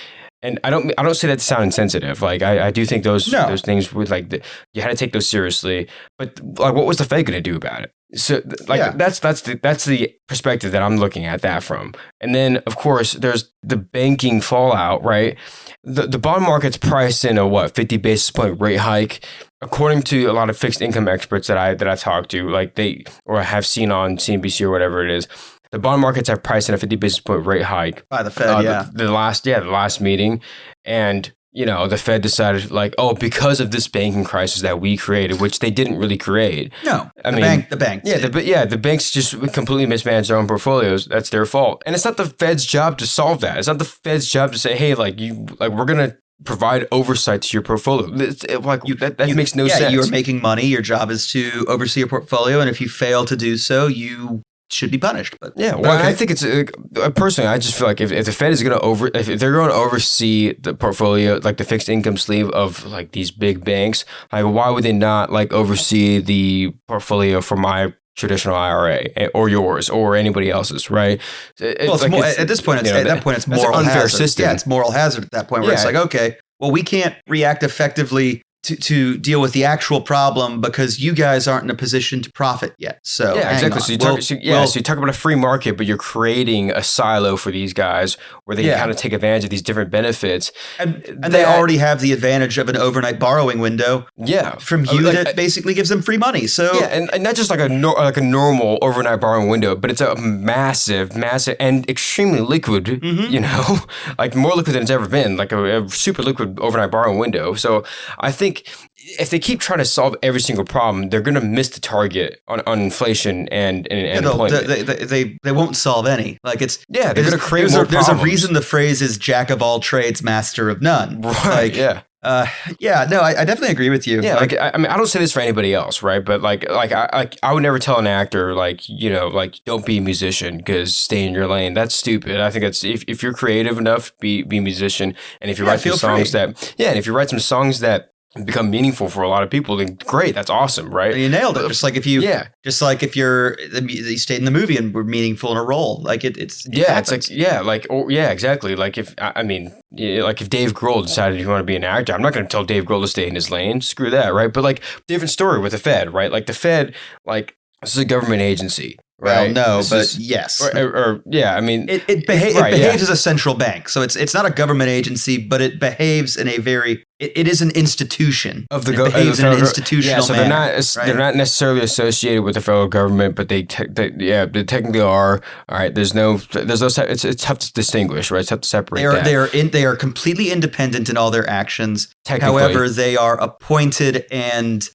and I don't say that to sound insensitive. I do think those things would you had to take those seriously. But what was the Fed going to do about it? So that's the perspective that I'm looking at that from. And then of course there's the banking fallout, right? The bond market's priced in a 50 basis point rate hike, according to a lot of fixed income experts that I've talked to, or have seen on CNBC or whatever it is. The bond markets have priced in a 50 basis point rate hike by the Fed. The last meeting, and the Fed decided because of this banking crisis that we created, which they didn't really create. No, the banks. Yeah, the banks just completely mismanaged their own portfolios. That's their fault, and it's not the Fed's job to solve that. It's not the Fed's job to say, hey, we're gonna provide oversight to your portfolio. That makes no sense. You're making money. Your job is to oversee your portfolio, and if you fail to do so, you should be punished. But I think it's personally, I just feel like if the Fed is going to if they're going to oversee the portfolio, the fixed income sleeve of these big banks, why would they not oversee the portfolio for my traditional IRA or yours or anybody else's, right? At this point, it's moral unfair hazard. System. Yeah, it's moral hazard at that point where it's okay, well, we can't react effectively to deal with the actual problem because you guys aren't in a position to profit yet. So exactly. So you talk about a free market, but you're creating a silo for these guys where they can kind of take advantage of these different benefits. And they already have the advantage of an overnight borrowing window. From you that basically gives them free money. So and not just a normal overnight borrowing window, but it's a massive, and extremely liquid. More liquid than it's ever been. A super liquid overnight borrowing window. So I think if they keep trying to solve every single problem, they're going to miss the target on inflation and employment. They won't solve any. They're going to create more problems. There's a reason the phrase is "jack of all trades, master of none." Right. I definitely agree with you. I don't say this for anybody else, right? But I would never tell an actor don't be a musician because stay in your lane. That's stupid. I think that's if you're creative enough, be a musician, and if you write some songs and if you write some songs that become meaningful for a lot of people, then great, that's awesome, right? You nailed it. Just like if you, yeah, you stayed in the movie and were meaningful in a role, like it happens. it's like exactly. Like if like if Dave Grohl decided he wanted to be an actor, I'm not going to tell Dave Grohl to stay in his lane. Screw that, right? But like different story with the Fed, right? Like the Fed, like this is a government agency. Right. Well, no, but yes. Yeah, I mean, it behaves as a central bank, so it's not a government agency, but it behaves in a very it is an institution of the government. It behaves in an institutional so manner. They're not necessarily associated with the federal government, but they technically are. All right, there's no it's tough to distinguish, right? It's tough to separate. They are completely independent in all their actions. However, they are appointed and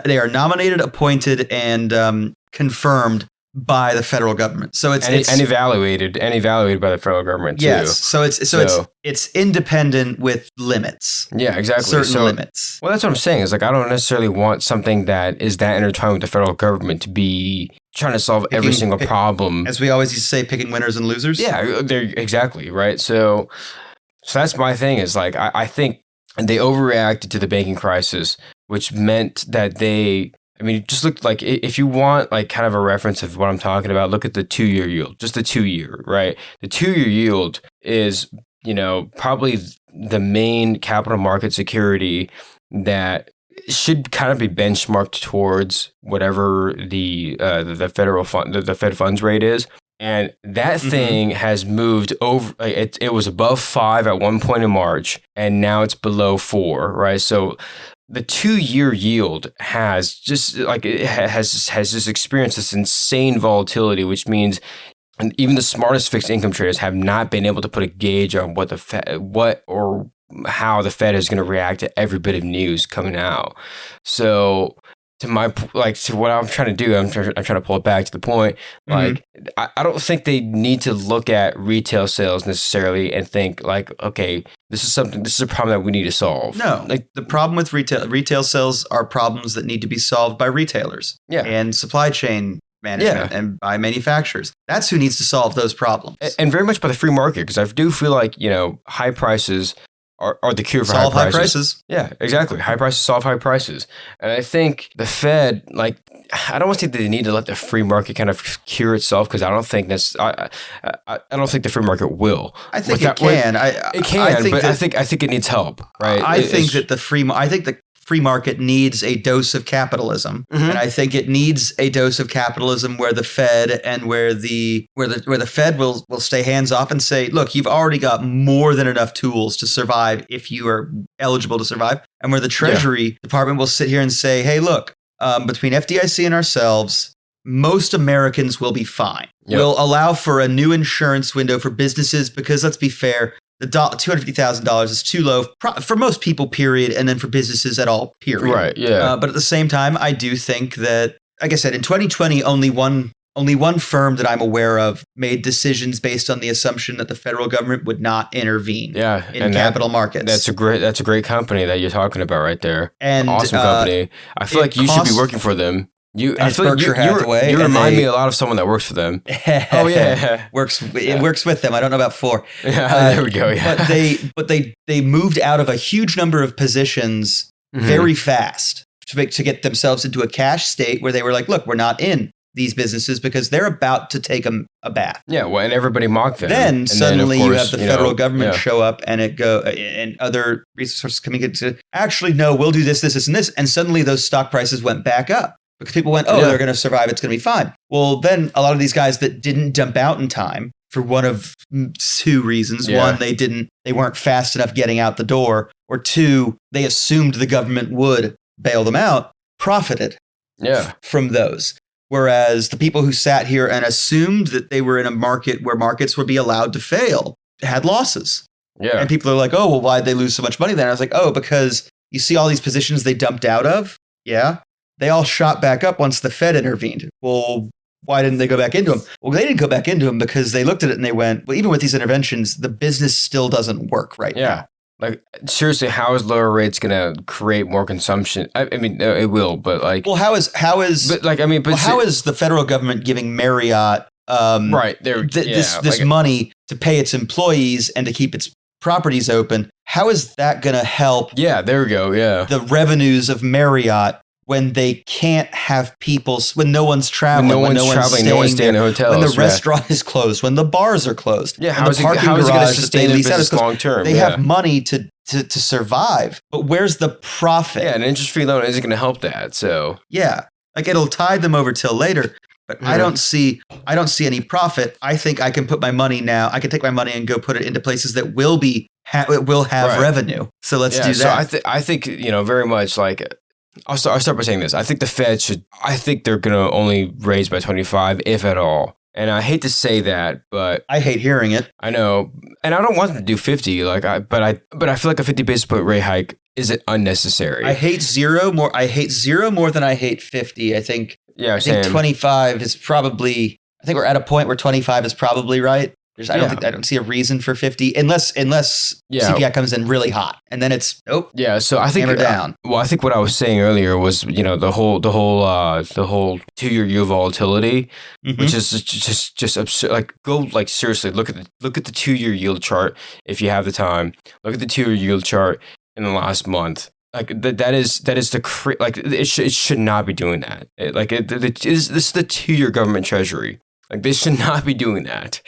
they are nominated, appointed, and confirmed by the federal government. So it's evaluated by the federal government too. Yes. So it's independent with limits. Yeah, exactly. Certain limits. Well, that's what I'm saying. Is like I don't necessarily want something that is that intertwined with the federal government to be trying to solve every single problem. As we always used to say, picking winners and losers. Yeah, they're exactly right. So that's my thing. Is like I think they overreacted to the banking crisis, which meant that just look like if you want like kind of a reference of what I'm talking about, look at the 2-year yield, just the 2-year, right? The 2-year yield is, probably the main capital market security that should kind of be benchmarked towards whatever the Fed funds rate is. And that thing has moved over. It was above 5 at one point in March, and now it's below 4, right? So the 2-year yield has just experienced this insane volatility, which means even the smartest fixed income traders have not been able to put a gauge on how the Fed is going to react to every bit of news coming out. So to what I'm trying to do, I'm trying to pull it back to the point. Like, I don't think they need to look at retail sales necessarily and think like, okay, this is a problem that we need to solve. No, like the problem with retail sales are problems that need to be solved by retailers and supply chain management and by manufacturers. That's who needs to solve those problems. And very much by the free market, because I do feel like, high prices are the cure for solve high prices. Yeah, exactly. High prices solve high prices. And I think the Fed, like, I don't want to say that they need to let the free market kind of cure itself, because I don't think I don't think the free market will. I think it can. It can, but I think it needs help, right? I think the free market needs a dose of capitalism, and I think it needs a dose of capitalism where the Fed and where the Fed will stay hands off and say, look, you've already got more than enough tools to survive if you are eligible to survive, and where the Treasury Department will sit here and say, hey, look, between FDIC and ourselves, most Americans will be fine. Yep. We'll allow for a new insurance window for businesses because, let's be fair, the $250,000 is too low for most people, period, and then for businesses at all, period. Right, yeah. But at the same time, I do think that, like I said, in 2020, only one firm that I'm aware of made decisions based on the assumption that the federal government would not intervene in capital markets. That's a great company that you're talking about right there. And awesome company. I feel like you should be working for them. I feel like you remind me a lot of someone that works for them. Oh yeah, works with them. I don't know about for. Yeah, there we go. Yeah. But they moved out of a huge number of positions very fast to get themselves into a cash state where they were like, look, we're not in these businesses because they're about to take a bath. Yeah, well, and everybody mocked them. Then suddenly you have the federal government show up and and other resources coming in to actually no, we'll do this, and this, and suddenly those stock prices went back up. Because people went, they're going to survive. It's going to be fine. Well, then a lot of these guys that didn't dump out in time for one of 2 reasons. Yeah. One, they weren't fast enough getting out the door. Or 2, they assumed the government would bail them out, profited from those. Whereas the people who sat here and assumed that they were in a market where markets would be allowed to fail had losses. Yeah. And people are like, oh, well, why'd they lose so much money then? I was like, oh, because you see all these positions they dumped out of? Yeah. They all shot back up once the Fed intervened. Well, why didn't they go back into them? Well, they didn't go back into them because they looked at it and they went, well, even with these interventions, the business still doesn't work right now. Like, seriously, how is lower rates going to create more consumption? I mean, it will, but like... Well, how is the federal government giving Marriott this money to pay its employees and to keep its properties open. How is that going to help? Yeah, there we go. Yeah. The revenues of Marriott when they can't have people, when no one's traveling, when no one's staying in hotels, when the restaurant is closed, when the bars are closed, yeah, how is it going to sustain a business long term? They have money to survive, but where's the profit? Yeah, an interest-free loan isn't going to help that. So yeah, like it'll tide them over till later. But I don't see any profit. I think I can put my money now. I can take my money and go put it into places that will have revenue. So let's do that. So I think very much like. I'll start by saying this. I think the Fed I think they're going to only raise by 25, if at all. And I hate to say that, but I hate hearing it. I know, and I don't want them to do 50. But I feel like a 50 basis point rate hike isn't unnecessary. I hate zero more than I hate 50. I think 25 is probably. I think we're at a point where 25 is probably right. I don't see a reason for 50 unless CPI comes in really hot, and then it's nope. Yeah, so I think hammer down. Well, I think what I was saying earlier was the whole 2-year yield volatility, which is just absurd. Like seriously, look at the 2-year yield chart if you have the time. Look at the 2-year yield chart in the last month. Like that is it should not be doing that. This is the 2-year government treasury. Like they should not be doing that.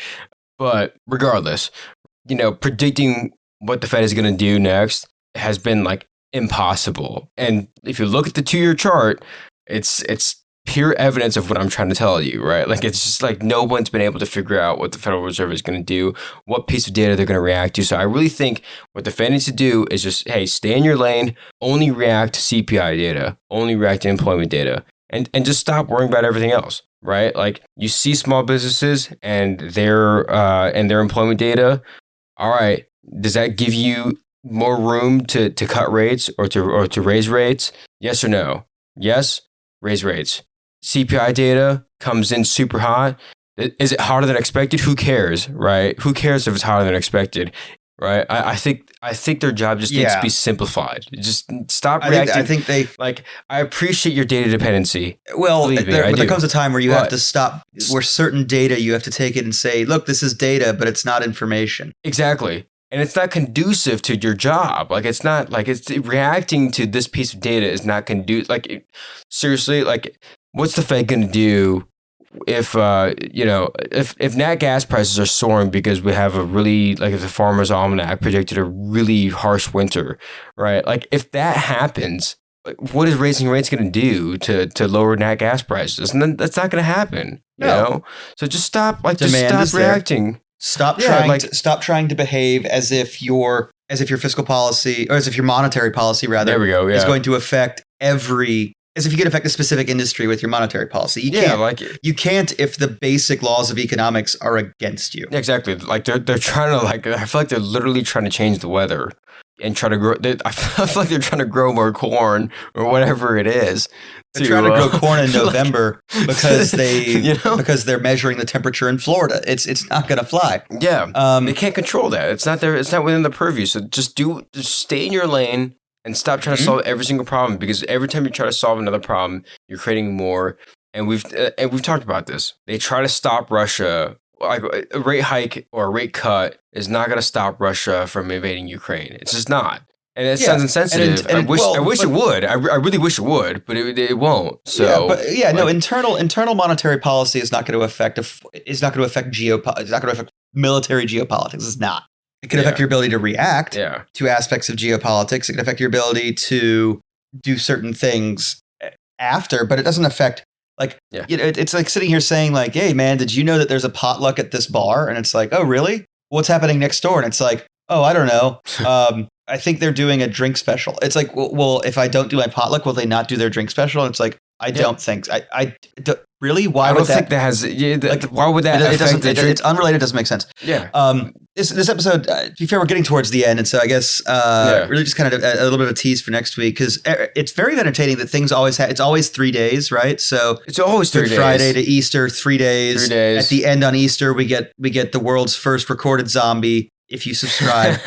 But regardless, predicting what the Fed is going to do next has been like impossible. And if you look at the 2-year chart, it's pure evidence of what I'm trying to tell you, right? Like it's just like no one's been able to figure out what the Federal Reserve is going to do, what piece of data they're going to react to. So I really think what the Fed needs to do is just, hey, stay in your lane, only react to CPI data, only react to employment data, and just stop worrying about everything else. Right, like you see small businesses and their employment data. All right, does that give you more room to cut rates or to raise rates? Yes or no? Yes, raise rates. CPI data comes in super hot. Is it hotter than expected? Who cares, right? Who cares if it's hotter than expected? Right, I think their job just needs to be simplified. Just stop reacting. I think they I appreciate your data dependency. Well, there comes a time where you have to stop. Where certain data, you have to take it and say, "Look, this is data, but it's not information." Exactly, and it's not conducive to your job. Like it's not like it's reacting to this piece of data is not conducive. Like seriously, like what's the Fed going to do? If nat gas prices are soaring because we have if the Farmer's Almanac predicted a really harsh winter, right? Like if that happens, what is raising rates going to do to lower nat gas prices? And then that's not going to happen, you know? So just stop reacting. Stop trying to behave as if your fiscal policy, or as if your monetary policy rather, there we go, is going to affect as if you could affect a specific industry with your monetary policy. You can't if the basic laws of economics are against you. Exactly. Like they're trying to I feel like they're literally trying to change the weather and try to grow. I feel like they're trying to grow more corn or whatever it is. They're trying to grow corn in November because because they're measuring the temperature in Florida. It's not going to fly. Yeah. They can't control that. It's not within the purview. So just stay in your lane. And stop trying to solve every single problem, because every time you try to solve another problem, you're creating more. And we've talked about this. They try to stop Russia. Like a rate hike or a rate cut is not going to stop Russia from invading Ukraine. It's just not. And it sounds insensitive. I wish it would. I really wish it would, but it won't. So internal monetary policy is not going to affect military geopolitics. It's not. It can affect your ability to react to aspects of geopolitics. It can affect your ability to do certain things after, but it doesn't affect it's like sitting here saying like, "Hey man, did you know that there's a potluck at this bar?" And it's like, "Oh really? What's happening next door?" And it's like, "Oh, I don't know. I think they're doing a drink special." It's like, well, if I don't do my potluck, will they not do their drink special? And it's like, I don't think so. Really? Why would that? I don't think that has. Why would that? It's unrelated. It doesn't make sense. Yeah. This episode, to be fair, we're getting towards the end, and so I guess really just kind of a little bit of a tease for next week, because it's very entertaining that things always it's always 3 days, right? So it's always 3 days. Friday to Easter, 3 days. 3 days. At the end on Easter, we get the world's first recorded zombie if you subscribe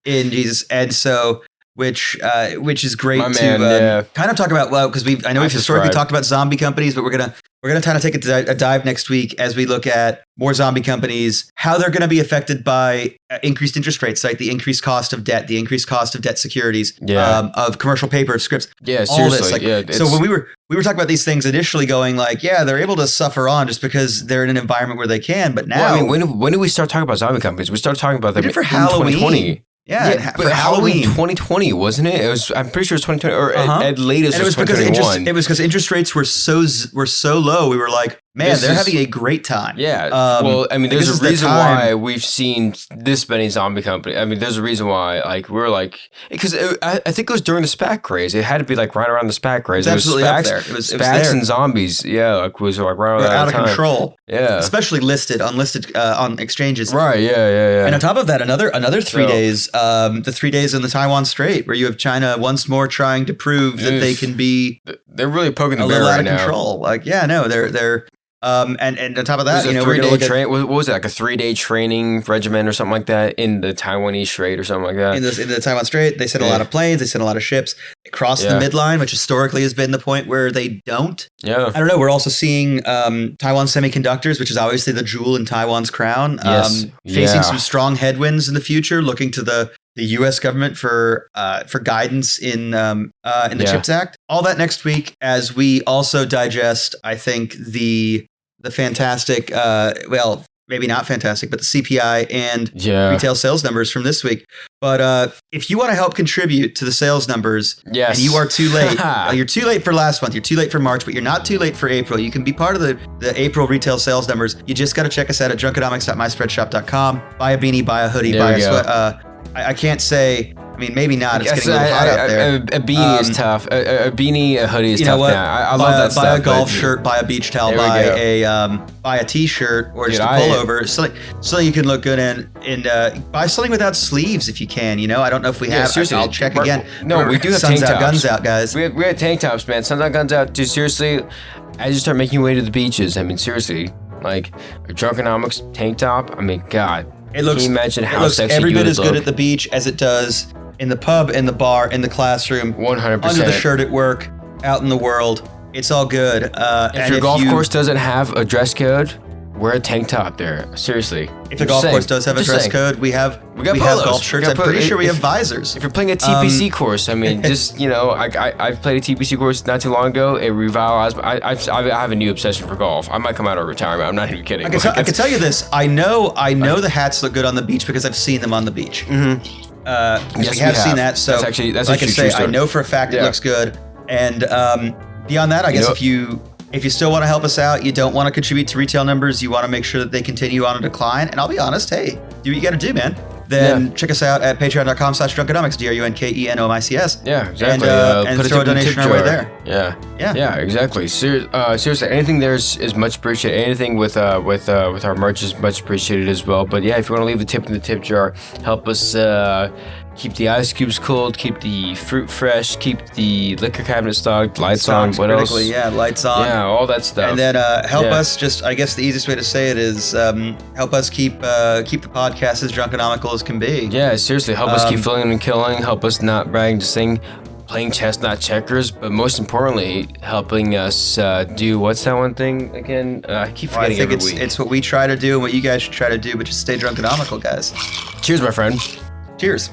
in Jesus, and so. Which is great to kind of talk about, because we've historically talked about zombie companies, but we're gonna We're going to kind of take a dive next week as we look at more zombie companies, how they're going to be affected by increased interest rates, like the increased cost of debt, the increased cost of debt securities, of commercial paper, of scripts. Yeah, all seriously. this. So when we were talking about these things initially, going like, yeah, they're able to suffer on just because they're in an environment where they can. But now, well, I mean, when did we start talking about zombie companies? We started talking about them for in Halloween. 2020. Yeah, but Halloween 2020, wasn't it? It was. I'm pretty sure it was 2020, or at latest and it was 2021. because interest rates were so low. We were like, man, they're having a great time. Yeah. Well, I mean, there's a reason why we've seen this many zombie companies. I mean, there's a reason why, like, we're like, because I think it was during the SPAC craze. It had to be like right around the SPAC craze. It was absolutely SPACs, up there. It was SPACs there. and zombies. Yeah, like was like right around They're that out of time. control. Yeah. Especially unlisted on exchanges. Right. Yeah. And on top of that, another 3 days, the 3 days in the Taiwan Strait, where you have China once more trying to prove that they can be. They're really poking the a bear little out right of now. control. Like, yeah, no, they're. And on top of that, we're going to look at what was it, like a 3-day training regimen or something like that in the Taiwanese Strait or something like that? in the Taiwan Strait. They sent a lot of planes. They sent a lot of ships. They crossed the midline, which historically has been the point where they don't. Yeah. I don't know. We're also seeing Taiwan Semiconductors, which is obviously the jewel in Taiwan's crown, facing some strong headwinds in the future, looking to the U.S. government for guidance in the CHIPS Act. All that next week, as we also digest, I think the fantastic, well, maybe not fantastic, but the CPI and retail sales numbers from this week. But if you want to help contribute to the sales numbers, and you are too late, you're too late for last month, you're too late for March, but you're not too late for April. You can be part of the April retail sales numbers. You just got to check us out at drunkenomics.myspreadsshop.com. Buy a beanie, buy a hoodie, buy a sweat. I can't say. I mean, maybe not. It's getting a little hot out there. A beanie is tough. A beanie, a hoodie is tough now. I love that stuff. Buy a golf shirt, buy a beach towel, buy a t-shirt or just a pullover, so you can look good, and buy something without sleeves if you can. I don't know if we have. Seriously, I'll check again. No, we do have Suns tank tops. Out, guns out, guys. We have tank tops, man. Suns out, guns out. Dude, seriously, as you start making your way to the beaches, I mean, seriously, like a Drunkenomics tank top. I mean, God. It looks. Can you imagine how sexy every you bit would as look? good at the beach as it does in the pub, in the bar, in the classroom, 100%. under the shirt at work, out in the world. It's all good. If your golf course doesn't have a dress code, wear a tank top there. Seriously. If the golf course does have a dress code, we have golf shirts. I'm pretty sure we have visors. If you're playing a TPC course, I mean, just I've played a TPC course not too long ago. It revitalized. I have a new obsession for golf. I might come out of retirement. I'm not even kidding. I can tell you this. I know the hats look good on the beach because I've seen them on the beach. Mm-hmm. Yes, we have seen that. So that's actually like I say, I know for a fact it looks good. And beyond that, I guess if you still want to help us out, you don't want to contribute to retail numbers, you want to make sure that they continue on a decline. And I'll be honest, hey, do what you got to do, man. Then check us out at patreon.com/drunkenomics, DRUNKENOMICS. Yeah, exactly. And throw a donation our way there. Yeah, exactly. Seriously, anything there is much appreciated. Anything with our merch is much appreciated as well. But yeah, if you want to leave a tip in the tip jar, help us keep the ice cubes cold, keep the fruit fresh, keep the liquor cabinet stocked, lights on. What else? Yeah, lights on. Yeah, all that stuff. And then help us. Just, I guess the easiest way to say it is help us keep the podcast as drunkenomical as can be. Yeah, seriously, help us keep filling and killing. Help us not bragging, just saying, playing chess, not checkers. But most importantly, helping us do what's that one thing again? I keep forgetting every week. It's what we try to do and what you guys should try to do, but just stay drunkenomical, guys. Cheers, my friend. Cheers.